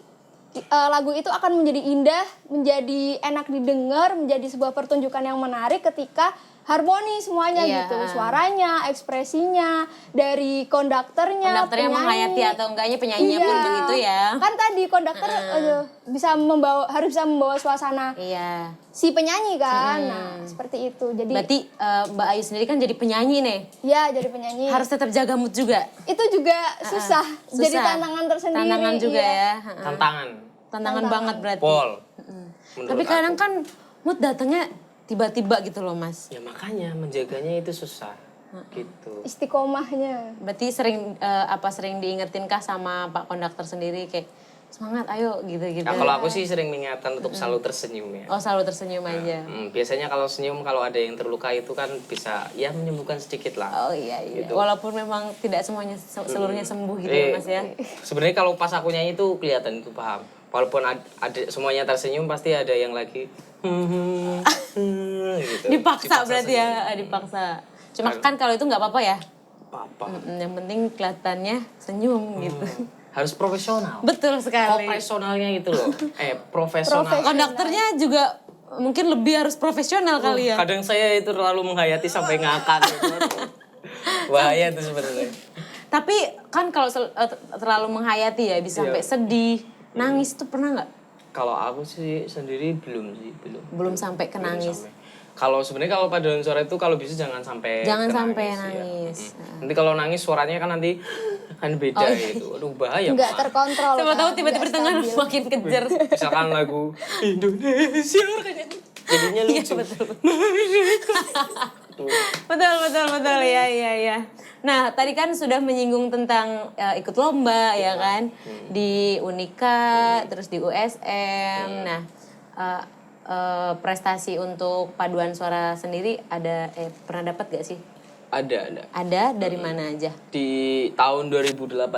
lagu itu akan menjadi indah, menjadi enak didengar, menjadi sebuah pertunjukan yang menarik ketika harmoni semuanya gitu. Suaranya, ekspresinya, dari konduktornya, Konduktornya menghayati atau enggaknya penyanyinya pun begitu ya. Kan tadi konduktor harus bisa membawa suasana Iya. si penyanyi kan. Nah, seperti itu. Jadi Berarti Mbak Ayu sendiri kan jadi penyanyi nih. ya jadi penyanyi. Harus tetap jaga mood juga. Itu juga susah. Jadi tantangan tersendiri. Tantangan juga iya. ya. Tantangan banget berarti. Pol. Tapi kadang kan mood datangnya tiba-tiba gitu loh Mas. Ya makanya menjaganya itu susah. Gitu. Istiqomahnya. Berarti sering diingetin kah sama Pak Konduktor sendiri kayak semangat ayo gitu-gitu. Nah, kalau aku sih sering mengingatkan untuk selalu tersenyum ya. Oh selalu tersenyum aja. Biasanya kalau senyum, kalau ada yang terluka itu kan bisa ya menyembuhkan sedikit lah. Oh iya. Gitu. Walaupun memang tidak semuanya seluruhnya sembuh gitu ya Mas ya. Sebenarnya kalau pas aku nyanyi itu kelihatan itu paham. Walaupun ada semuanya tersenyum pasti ada yang lagi gitu. Dipaksa berarti ya, dipaksa. Cuma kan kalau itu nggak apa-apa ya. Apa? Yang penting kelihatannya senyum gitu. Harus profesional. Betul sekali. Profesionalnya gitu loh. Profesional. Konduktornya juga mungkin lebih harus profesional kali ya. Kadang saya itu terlalu menghayati sampai ngakak gitu. Bahaya tuh sebenarnya. Tapi kan kalau terlalu menghayati ya bisa sampai sedih, nangis itu pernah nggak? Kalau aku sih sendiri belum. Belum sampai ke nangis. Kalau sebenarnya kalau paduan suara itu kalau bisa jangan sampai nangis. Ya. Nanti kalau nangis suaranya kan nanti kan beda gitu. Aduh bahaya. Nggak terkontrol. Siapa tahu kan? tiba-tiba di tengah makin kejer. Misalkan lagu Indonesia jadinya lucu. Betul ya. Nah tadi kan sudah menyinggung tentang ikut lomba ya kan di Unika terus di USM. Nah prestasi untuk paduan suara sendiri ada pernah dapat gak sih? Ada. Ada dari mana aja? Di tahun 2018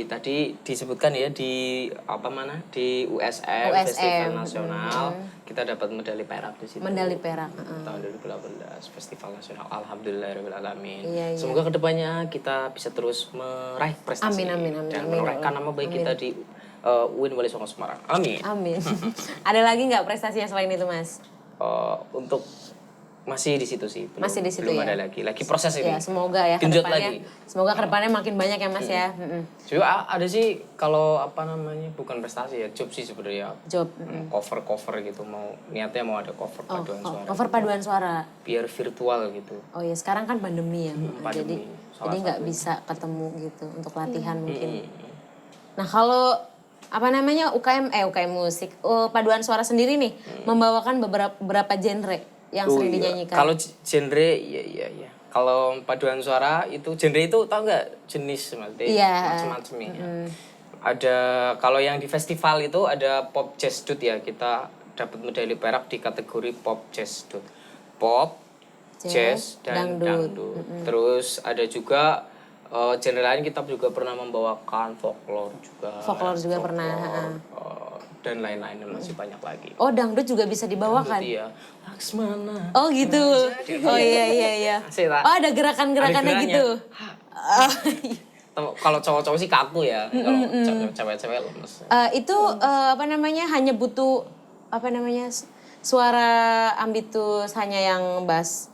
tadi disebutkan ya di di USM. Festival Nasional kita dapat medali perak di situ. Medali perak. Tahun 2018 Festival Nasional. Alhamdulillahirobbilalamin. Iya. Semoga kedepannya kita bisa terus meraih prestasi Amin. dan menorehkan nama baik kita di UIN Wali Songo Semarang. Amin. Ada lagi nggak prestasinya selain itu Mas? Untuk masih di situ sih. Masih di situ belum ya? ada lagi proses ini. Ya semoga ya Genjot kedepannya. lagi. Semoga kedepannya makin banyak ya Mas ya. Juga ada sih kalau bukan prestasi ya, job sih sebenarnya. Job. Cover gitu, niatnya mau ada cover paduan suara. Cover paduan suara. Biar virtual gitu. Oh ya sekarang kan pandemi ya. Pandemi, Jadi nggak bisa ketemu gitu untuk latihan mungkin. Nah kalau UKM musik, paduan suara sendiri nih membawakan beberapa genre yang sering dinyanyikan. Kalau genre iya. Kalau paduan suara itu genre itu tahu nggak jenis macam-macam ya. Ada kalau yang di festival itu ada pop jazz dut ya, kita dapat medali perak di kategori pop jazz dut. Pop, jazz dan dangdut. Terus ada juga genre lain kita juga pernah membawakan folklore juga. Pernah. Dan lain-lain masih banyak lagi. Oh, dangdut juga bisa dibawakan. Iya. Laksmana. Oh gitu. Oh iya. Oh ada gerakan-gerakannya gitu. Kalau cowok-cowok sih kaku ya. Kalau cewek-cewek lemes. Itu hanya butuh suara ambitus hanya yang bass,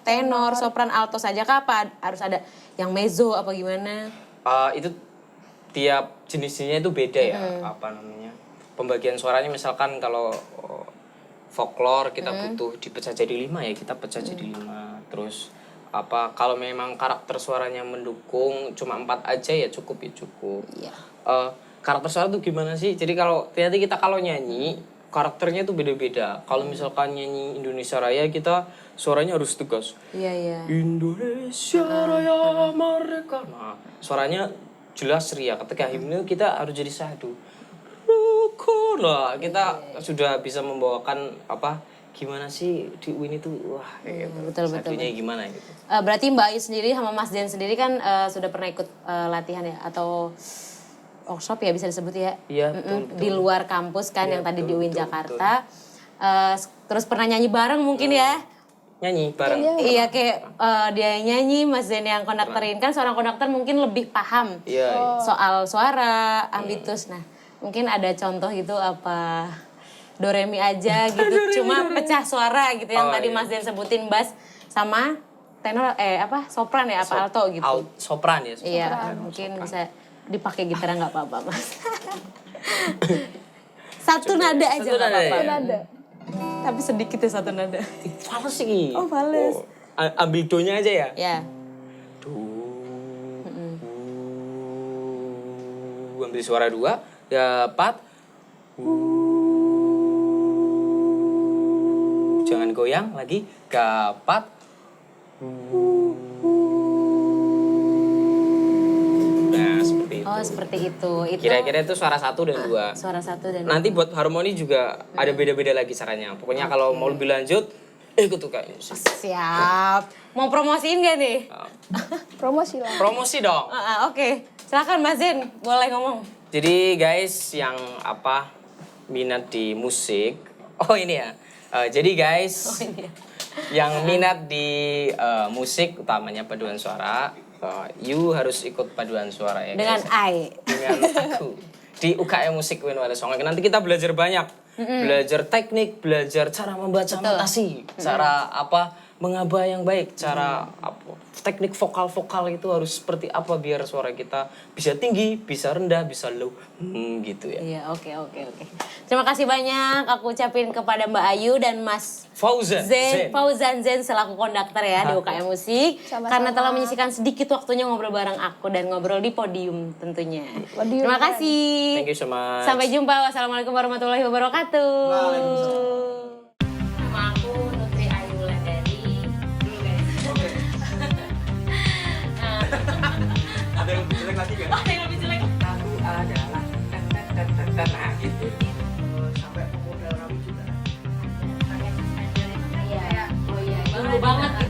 tenor, sopran, alto saja kah apa harus ada yang mezzo apa gimana? Itu tiap jenisnya itu beda ya, pembagian suaranya misalkan kalau folklore kita butuh dipecah jadi 5 ya, kita pecah jadi 5. Terus kalau memang karakter suaranya mendukung cuma 4 aja ya cukup. Iya. Karakter suara tuh gimana sih? Jadi kita kalau nyanyi karakternya tuh beda-beda. Kalau misalkan nyanyi Indonesia Raya kita suaranya harus tegas. Iya. Indonesia Raya Merdeka. Nah, suaranya jelas ria. Ketika himne kita harus jadi sadu. Lah, kita sudah bisa membawakan gimana sih di UIN itu betul. Sadunya gimana gitu. Berarti Mbak Ayu sendiri sama Mas Zen sendiri kan sudah pernah ikut latihan ya atau workshop ya bisa disebut ya? Iya, betul. Di luar kampus kan yang tadi di UIN betul. Jakarta. Terus pernah nyanyi bareng mungkin ya? Nyanyi bareng. Iya kayak dia nyanyi, Mas Zen yang konduktorin. Kan seorang konduktor mungkin lebih paham soal suara, ambitus. Nah mungkin ada contoh gitu apa do re mi aja gitu. Cuma pecah suara gitu yang tadi Mas Zen sebutin, bass sama tenor sopran ya apa alto gitu. Sopran ya. Iya mungkin bisa dipakai gitar nggak apa-apa Mas. Satu nada aja nggak apa-apa. Satu nada. Tapi sedikit ya satu nada. Fales sih. Oh fales. Ambil do-nya aja ya. Ya. Do. Ambil suara 2, dapat. Jangan goyang lagi. Gapat. Nah, seperti itu. Oh, seperti itu. Kira-kira itu suara 1 dan 2. Suara 1 dan 2. Nanti buat harmoni juga ada beda-beda lagi caranya. Pokoknya kalau mau lebih lanjut, ikut UKM musik. Siap. Mau promosiin gak nih? Promosi lah. Promosi dong. Oke. Silakan Mas Zen, boleh ngomong. Jadi guys, yang minat di musik, ini ya. Jadi guys, yang minat di musik, utamanya paduan suara, you harus ikut paduan suara ya dengan guys. Dengan aku di UKM Musik UIN Wallace Songo. Nanti kita belajar banyak, belajar teknik, belajar cara membaca notasi, cara mengaba yang baik, cara teknik vokal itu harus seperti apa biar suara kita bisa tinggi, bisa rendah, bisa low, gitu ya. Iya, oke. Terima kasih banyak aku ucapin kepada Mbak Ayu dan Mas Fauzan Zen selaku konduktor ya di UKM Musik. Sama-sama. Karena telah menyisihkan sedikit waktunya ngobrol bareng aku dan ngobrol di podium tentunya. Terima kasih. Thank you so much. Sampai jumpa. Wassalamualaikum warahmatullahi wabarakatuh. Waalaikumsalam. Nama aku Nutri Ayu Wulandari. Ada yang lebih jelek lagi kan? Ada yang lebih jelek. Aku adalah nah gitu. Sampai pemuda rambut juga. Iya. Oh iya. Dulu banget